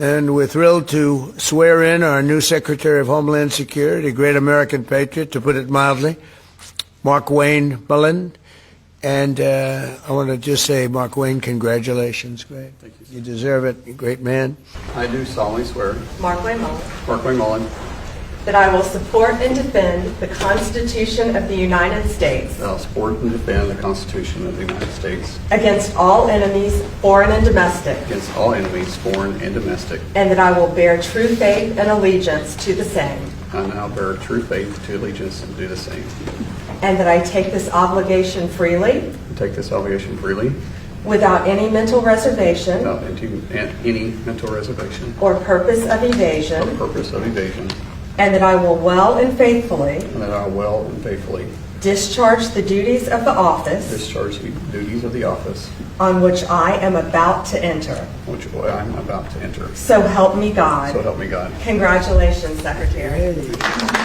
And we're thrilled to swear in our new Secretary of Homeland Security, a great American patriot, to put it mildly, Markwayne Mullin. And I want to just say, Markwayne, congratulations. Great. Thank you, sir. You deserve it. You're a great man. I do solemnly swear, Markwayne Mullin, Markwayne Mullin, that I will support and defend the Constitution of the United States that I will support and defend the Constitution of the United States against all enemies, foreign and domestic, against all enemies, foreign and domestic, and that I will bear true faith and allegiance to the same, and I will bear true faith to allegiance and do the same. and that I take this obligation freely, And take this obligation freely, without any mental reservation without any mental reservation or purpose of or evasion, purpose of evasion, and that I will well and faithfully and that I will well and faithfully discharge the duties of the office discharge the duties of the office on which I am about to enter. which I am about to enter. So help me God. So help me God. Congratulations, Secretary. Hey.